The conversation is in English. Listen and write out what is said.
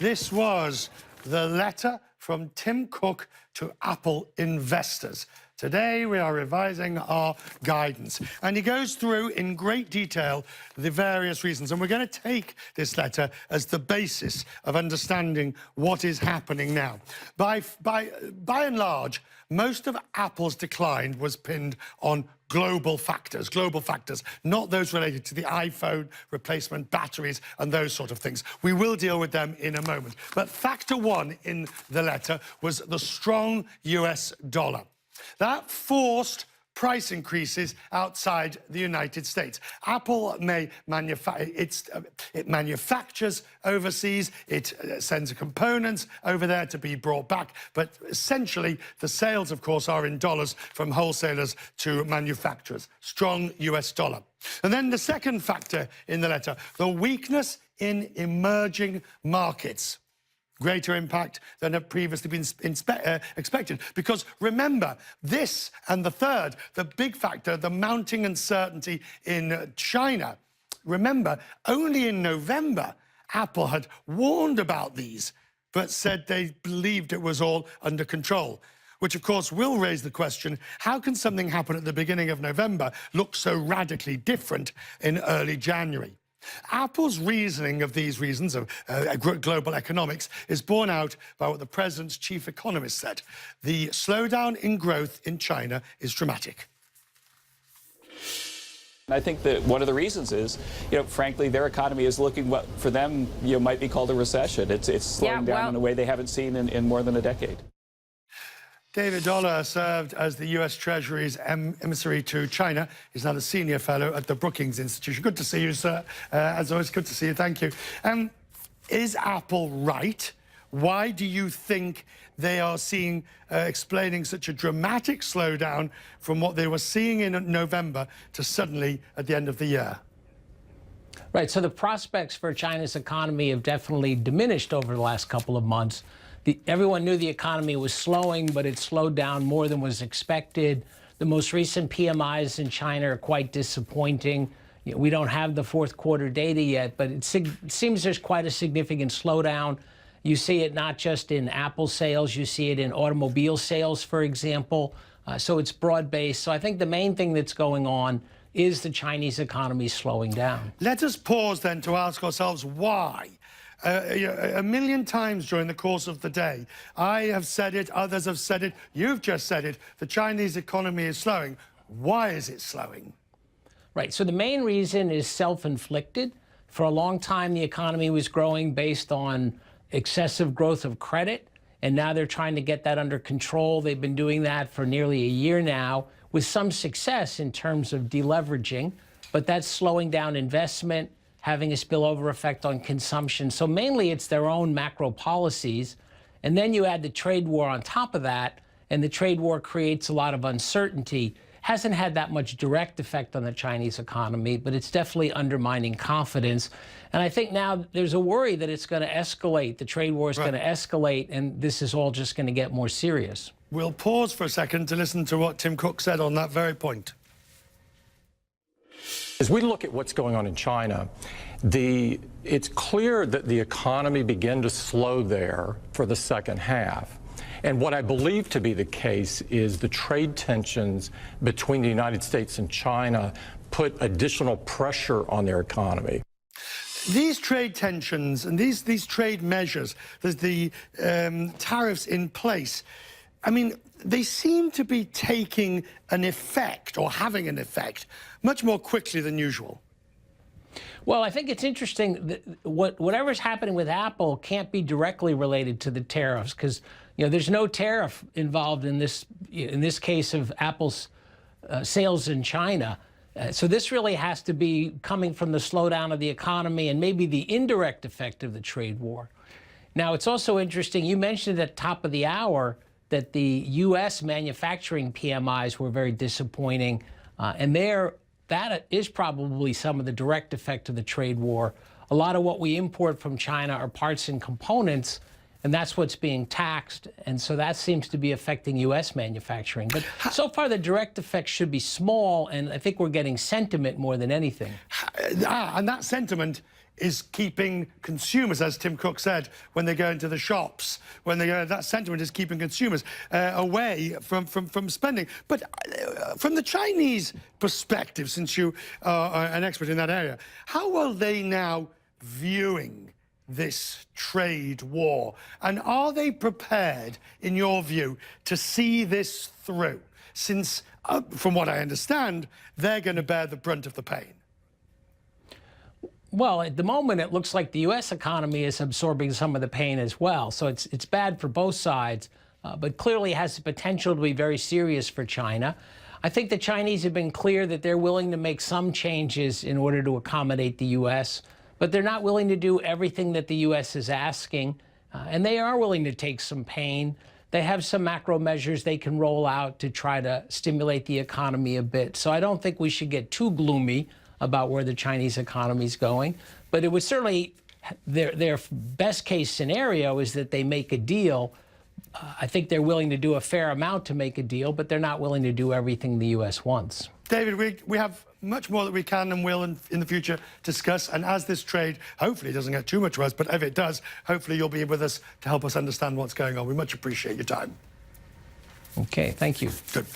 This was the letter from Tim Cook to Apple investors. Today, we are revising our guidance. And he goes through in great detail the various reasons. And we're going to take this letter as the basis of understanding what is happening now. By and large, most of Apple's decline was pinned on global factors, not those related to the iPhone, replacement batteries, and those sort of things. We will deal with them in a moment. But factor one in the letter was the strong US dollar. That forced price increases outside the United States. Apple may it manufactures overseas, it sends components over there to be brought back, but essentially the sales, of course, are in dollars from wholesalers to manufacturers. Strong US dollar. And then the second factor in the letter, the weakness in emerging markets. Greater impact than had previously been expected. Because remember, this and the third, the big factor, the mounting uncertainty in China. Remember, only in November, Apple had warned about these, but said they believed it was all under control. Which, of course, will raise the question, how can something happen at the beginning of November look so radically different in early January? Apple's reasoning of these reasons of global economics is borne out by what the president's chief economist said. The slowdown in growth in China is dramatic. I think that one of the reasons is, frankly, their economy is looking what for them, might be called a recession. It's slowing down in a way they haven't seen in more than a decade. David Dollar served as the U.S. Treasury's emissary to China. He's now the senior fellow at the Brookings Institute. Good to see you, sir. As always, good to see you. Thank you. Is Apple right? Why do you think they are explaining such a dramatic slowdown from what they were seeing in November to suddenly at the end of the year? Right. So the prospects for China's economy have definitely diminished over the last couple of months. Everyone knew the economy was slowing, but it slowed down more than was expected. The most recent PMIs in China are quite disappointing. We don't have the fourth quarter data yet, but it seems there's quite a significant slowdown. You see it not just in Apple sales, you see it in automobile sales, for example. So it's broad-based. So I think the main thing that's going on is the Chinese economy slowing down. Let us pause then to ask ourselves why. A million times during the course of the day, I have said it, others have said it, you've just said it, the Chinese economy is slowing. Why is it slowing? Right, so the main reason is self-inflicted. For a long time, the economy was growing based on excessive growth of credit, and now they're trying to get that under control. They've been doing that for nearly a year now, with some success in terms of deleveraging, but that's slowing down investment, having a spillover effect on consumption. So mainly it's their own macro policies. And then you add the trade war on top of that, and the trade war creates a lot of uncertainty. Hasn't had that much direct effect on the Chinese economy, but it's definitely undermining confidence. And I think now there's a worry that it's going to escalate. The trade war is going to escalate, and this is all just going to get more serious. We'll pause for a second to listen to what Tim Cook said on that very point. As we look at what's going on in China, it's clear that the economy began to slow there for the second half. And what I believe to be the case is the trade tensions between the United States and China put additional pressure on their economy. These trade tensions and these trade measures, there's the tariffs in place, I mean, they seem to be taking an effect or having an effect much more quickly than usual. Well, I think it's interesting that whatever's happening with Apple can't be directly related to the tariffs because, there's no tariff involved in this case of Apple's sales in China. So this really has to be coming from the slowdown of the economy and maybe the indirect effect of the trade war. Now, it's also interesting, you mentioned at the top of the hour that the U.S. manufacturing PMIs were very disappointing, and that is probably some of the direct effect of the trade war. A lot of what we import from China are parts and components, and that's what's being taxed, and so that seems to be affecting U.S. manufacturing. But so far, the direct effect should be small, and I think we're getting sentiment more than anything. And that sentiment is keeping consumers, as Tim Cook said, when they go into the shops, when they go, that sentiment is keeping consumers away from spending. But from the Chinese perspective, since you are an expert in that area, how are they now viewing this trade war? And are they prepared, in your view, to see this through? Since, from what I understand, they're going to bear the brunt of the pain. Well, at the moment, it looks like the U.S. economy is absorbing some of the pain as well. So it's bad for both sides, but clearly has the potential to be very serious for China. I think the Chinese have been clear that they're willing to make some changes in order to accommodate the U.S., but they're not willing to do everything that the U.S. is asking. And they are willing to take some pain. They have some macro measures they can roll out to try to stimulate the economy a bit. So I don't think we should get too gloomy about where the Chinese economy is going. But it would certainly, their best case scenario is that they make a deal. I think they're willing to do a fair amount to make a deal, but they're not willing to do everything the U.S. wants. David, we have much more that we can and will in the future discuss. And as this trade hopefully doesn't get too much worse, but if it does, hopefully you'll be with us to help us understand what's going on. We much appreciate your time. Okay, thank you. Good.